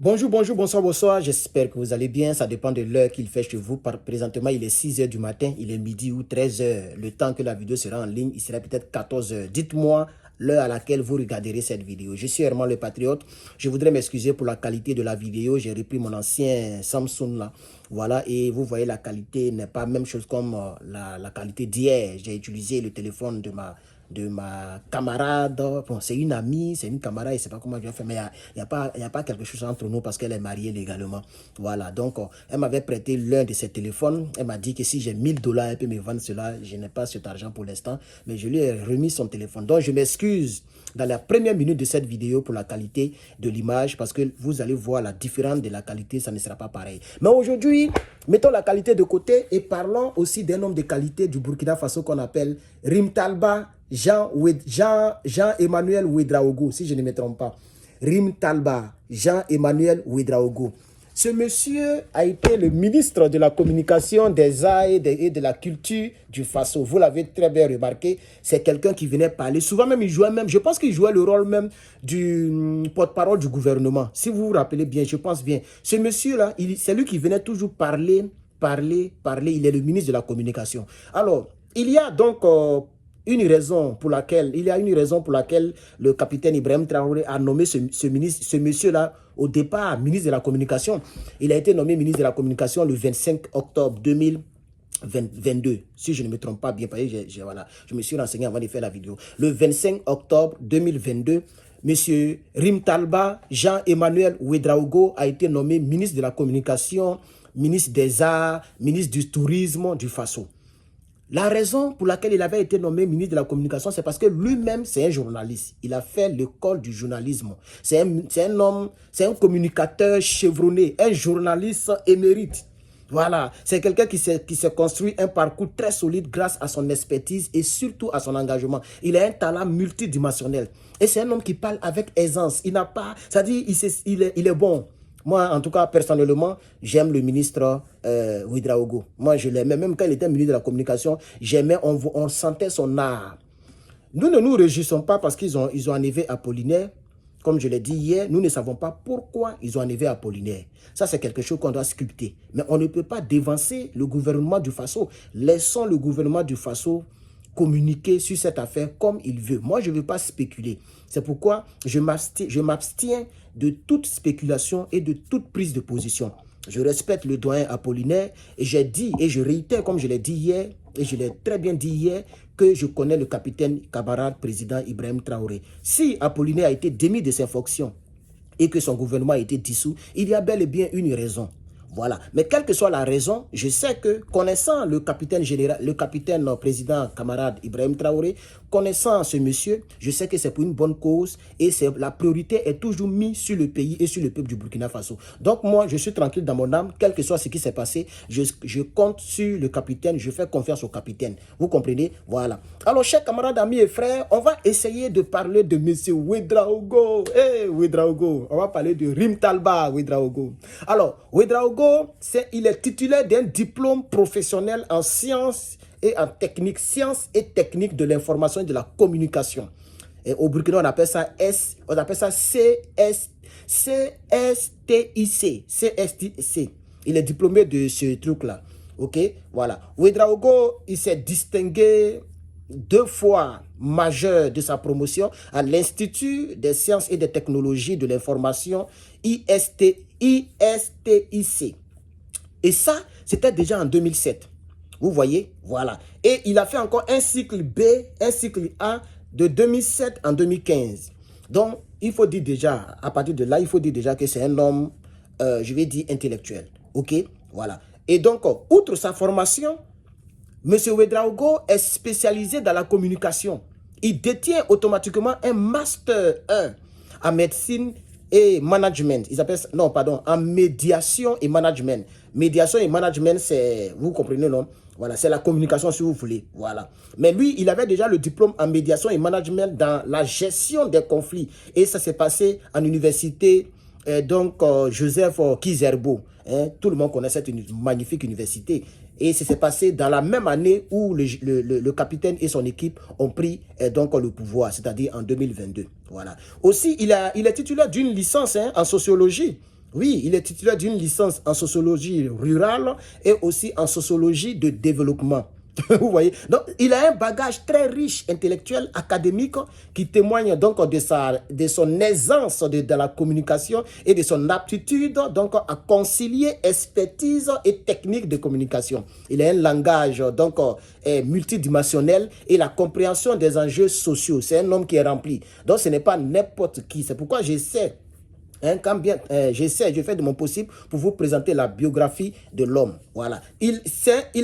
Bonjour, bonjour, bonsoir, bonsoir. J'espère que vous allez bien. Ça dépend de l'heure qu'il fait chez vous. Présentement, il est 6 heures du matin, il est midi ou 13 heures. Le temps que la vidéo sera en ligne, il sera peut-être 14 heures. Dites-moi l'heure à laquelle vous regarderez cette vidéo. Je suis Herman le Patriote. Je voudrais m'excuser pour la qualité de la vidéo. J'ai repris mon ancien Samsung là. Voilà, et vous voyez, la qualité n'est pas la même chose comme la qualité d'hier. J'ai utilisé le téléphone de ma camarade. Bon, c'est une amie, c'est une camarade, je ne sais pas comment je vais faire, mais il y a pas quelque chose entre nous parce qu'elle est mariée légalement. Voilà, donc elle m'avait prêté l'un de ses téléphones. Elle m'a dit que si j'ai 1000 $, elle peut me vendre cela. Je n'ai pas cet argent pour l'instant, mais je lui ai remis son téléphone. Donc, je m'excuse dans la première minute de cette vidéo pour la qualité de l'image parce que vous allez voir la différence de la qualité, ça ne sera pas pareil. Mais aujourd'hui, mettons la qualité de côté et parlons aussi d'un homme de qualité du Burkina Faso qu'on appelle Rimtalba Jean-Emmanuel Ouedraogo, si je ne me trompe pas. Rimtalba Jean-Emmanuel Ouedraogo. Ce monsieur a été le ministre de la communication, des arts et de la culture du Faso. Vous l'avez très bien remarqué, c'est quelqu'un qui venait parler. Souvent même, il jouait même, je pense qu'il jouait le rôle même du porte-parole du gouvernement. Si vous vous rappelez bien, je pense bien. Ce monsieur-là, c'est lui qui venait toujours parler. Il est le ministre de la communication. Alors, il y a donc une raison pour laquelle le capitaine Ibrahim Traoré a nommé ce monsieur-là au départ ministre de la communication. Il a été nommé ministre de la communication le 25 octobre 2022, si je ne me trompe pas bien, voilà, je me suis renseigné avant de faire la vidéo. Le 25 octobre 2022, M. Rimtalba Jean-Emmanuel Ouedraogo a été nommé ministre de la communication, ministre des arts, ministre du tourisme du Faso. La raison pour laquelle il avait été nommé ministre de la communication, c'est parce que lui-même, c'est un journaliste. Il a fait l'école du journalisme. C'est un homme, c'est un communicateur chevronné, un journaliste émérite. Voilà, c'est quelqu'un qui s'est construit un parcours très solide grâce à son expertise et surtout à son engagement. Il a un talent multidimensionnel. Et c'est un homme qui parle avec aisance. Il n'a pas, c'est-à-dire, il est bon. Moi, en tout cas, personnellement, j'aime le ministre Ouedraogo. Moi, je l'aimais. Même quand il était ministre de la communication, j'aimais, on sentait son art. Nous ne nous réjouissons pas parce qu'ils ont enlevé Apollinaire. Comme je l'ai dit hier, nous ne savons pas pourquoi ils ont enlevé Apollinaire. Ça, c'est quelque chose qu'on doit sculpter. Mais on ne peut pas dévancer le gouvernement du Faso. Laissons le gouvernement du Faso communiquer sur cette affaire comme il veut. Moi, je ne veux pas spéculer. C'est pourquoi je m'abstiens de toute spéculation et de toute prise de position. Je respecte le doyen Apollinaire et j'ai dit, et je réitère comme je l'ai dit hier, et je l'ai très bien dit hier, que je connais le capitaine camarade président Ibrahim Traoré. Si Apollinaire a été démis de ses fonctions et que son gouvernement a été dissous, il y a bel et bien une raison. Voilà. Mais quelle que soit la raison, je sais que connaissant le capitaine président camarade Ibrahim Traoré, connaissant ce monsieur, je sais que c'est pour une bonne cause et la priorité est toujours mise sur le pays et sur le peuple du Burkina Faso. Donc moi, je suis tranquille dans mon âme, quel que soit ce qui s'est passé, je compte sur le capitaine, je fais confiance au capitaine. Vous comprenez? Voilà. Alors, chers camarades, amis et frères, on va essayer de parler de monsieur Ouedraogo. Ouedraogo, on va parler de Rimtalba Ouedraogo. Alors, Ouedraogo, il est titulaire d'un diplôme professionnel en sciences et en technique, sciences et techniques de l'information et de la communication. Et au Burkina, on appelle ça CSTIC. Il est diplômé de ce truc-là. Ok, voilà. Ouedraogo, il s'est distingué 2 fois majeur de sa promotion à l'Institut des sciences et des technologies de l'information ISTIC. Et ça, c'était déjà en 2007. Vous voyez? Voilà. Et il a fait encore un cycle B, un cycle A de 2007 en 2015. Donc, il faut dire déjà, à partir de là, il faut dire déjà que c'est un homme, je vais dire, intellectuel. OK? Voilà. Et donc, outre sa formation, M. Ouedraogo est spécialisé dans la communication. Il détient automatiquement un Master 1 en médecine et management. Ils appellent ça, non, pardon, en médiation et management. Médiation et management, c'est, vous comprenez, non? Voilà, c'est la communication si vous voulez. Voilà. Mais lui, il avait déjà le diplôme en médiation et management dans la gestion des conflits. Et ça s'est passé en université, Joseph Kizerbo. Hein, tout le monde connaît cette magnifique université. Et ça s'est passé dans la même année où le capitaine et son équipe ont pris le pouvoir, c'est-à-dire en 2022. Voilà. Aussi, il est titulaire d'une licence en sociologie. Oui, il est titulaire d'une licence en sociologie rurale et aussi en sociologie de développement. Vous voyez, donc il a un bagage très riche intellectuel, académique, qui témoigne donc de son aisance de la communication et de son aptitude donc à concilier expertise et technique de communication. Il a un langage donc multidimensionnel et la compréhension des enjeux sociaux. C'est un homme qui est rempli. Donc ce n'est pas n'importe qui. C'est pourquoi j'essaie. Quand bien, j'essaie, je fais de mon possible pour vous présenter la biographie de l'homme. Voilà. Il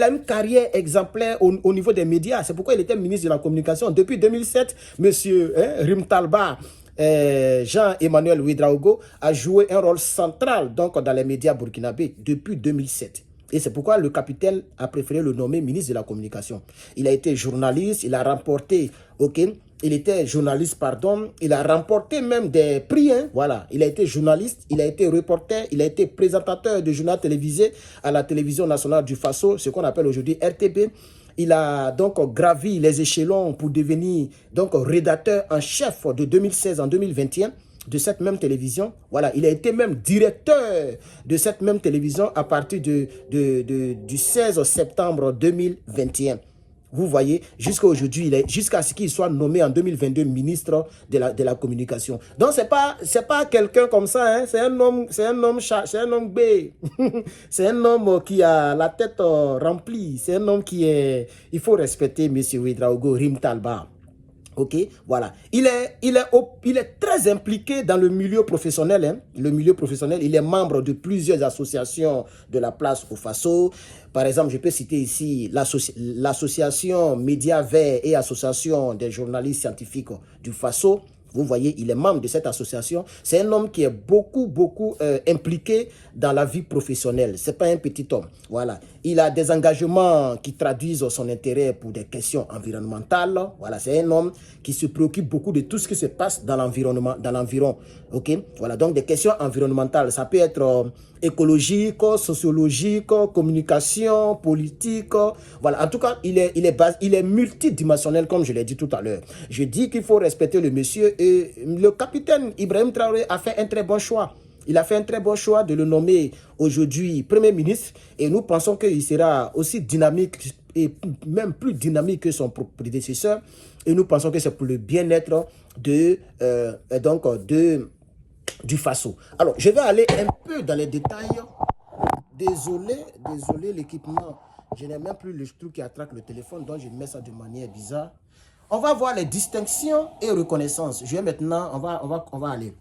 a une carrière exemplaire au niveau des médias. C'est pourquoi il était ministre de la Communication. Depuis 2007, monsieur Rim Talba, Jean-Emmanuel Ouedraogo, a joué un rôle central donc, dans les médias burkinabés depuis 2007. Et c'est pourquoi le capitaine a préféré le nommer ministre de la Communication. Il a été journaliste, il a remporté, il était journaliste, pardon, il a remporté même des prix, voilà. Il a été journaliste, il a été reporter, il a été présentateur de journal télévisé à la télévision nationale du Faso, ce qu'on appelle aujourd'hui RTB. Il a donc gravi les échelons pour devenir donc rédacteur en chef de 2016 en 2021. De cette même télévision. Voilà, il a été même directeur de cette même télévision à partir du 16 septembre 2021. Vous voyez, jusqu'à aujourd'hui, jusqu'à ce qu'il soit nommé en 2022 ministre de la communication. Donc, c'est pas quelqu'un comme ça, hein. C'est un homme B. C'est un homme qui a la tête remplie. C'est un homme qui est... Il faut respecter M. Ouedraogo Rim Talba. Ok, voilà. Il est très impliqué dans le milieu professionnel. Hein. Le milieu professionnel, il est membre de plusieurs associations de la place au Faso. Par exemple, je peux citer ici l'association Média Vert et association des journalistes scientifiques du Faso. Vous voyez, il est membre de cette association. C'est un homme qui est beaucoup impliqué dans la vie professionnelle. Ce n'est pas un petit homme. Voilà. Il a des engagements qui traduisent son intérêt pour des questions environnementales. Voilà, c'est un homme qui se préoccupe beaucoup de tout ce qui se passe dans l'environnement, dans l'environ. Ok. Voilà, donc des questions environnementales. Ça peut être écologique, sociologique, communication, politique. Voilà. En tout cas, il est multidimensionnel, comme je l'ai dit tout à l'heure. Je dis qu'il faut respecter le monsieur. Et le capitaine Ibrahim Traoré a fait un très bon choix. Il a fait un très bon choix de le nommer aujourd'hui Premier ministre. Et nous pensons qu'il sera aussi dynamique et même plus dynamique que son prédécesseur. Et nous pensons que c'est pour le bien-être du Faso. Alors, je vais aller un peu dans les détails. Désolé, l'équipement. Je n'ai même plus le truc qui attraque le téléphone, donc je mets ça de manière bizarre. On va voir les distinctions et reconnaissances. Je vais maintenant, on va aller.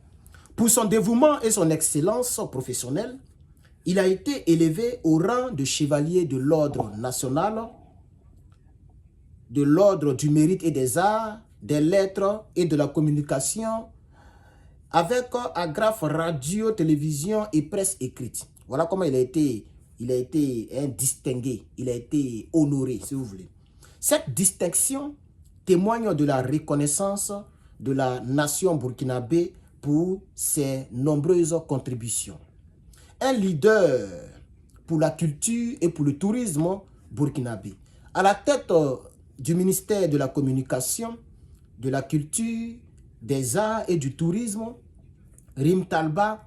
Pour son dévouement et son excellence professionnelle, il a été élevé au rang de chevalier de l'ordre national, de l'ordre du mérite et des arts, des lettres et de la communication, avec agrafe radio, télévision et presse écrite. Voilà comment il a été distingué, il a été honoré, si vous voulez. Cette distinction témoigne de la reconnaissance de la nation burkinabé pour ses nombreuses contributions. Un leader pour la culture et pour le tourisme burkinabé. À la tête du ministère de la Communication, de la Culture, des Arts et du Tourisme, Rim Talba,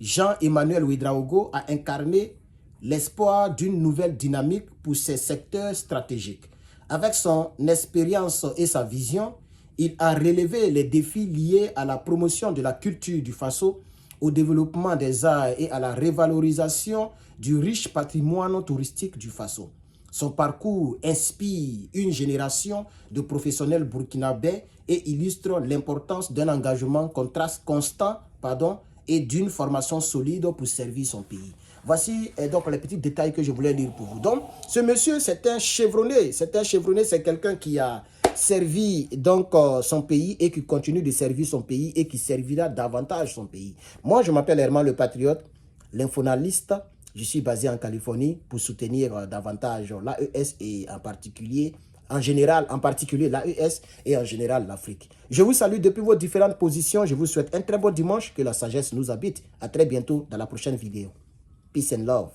Jean-Emmanuel Ouedraogo a incarné l'espoir d'une nouvelle dynamique pour ces secteurs stratégiques. Avec son expérience et sa vision, il a relevé les défis liés à la promotion de la culture du Faso, au développement des arts et à la revalorisation du riche patrimoine touristique du Faso. Son parcours inspire une génération de professionnels burkinabés et illustre l'importance d'un engagement constant et d'une formation solide pour servir son pays. Voici donc les petits détails que je voulais lire pour vous. Donc, ce monsieur, c'est un chevronné. C'est quelqu'un qui a servi donc son pays et qui continue de servir son pays et qui servira davantage son pays. Moi, je m'appelle Herman le Patriote, l'infonaliste. Je suis basé en Californie pour soutenir davantage l'AES et en particulier l'AES et en général l'Afrique. Je vous salue depuis vos différentes positions. Je vous souhaite un très bon dimanche. Que la sagesse nous habite. À très bientôt dans la prochaine vidéo. Peace and love.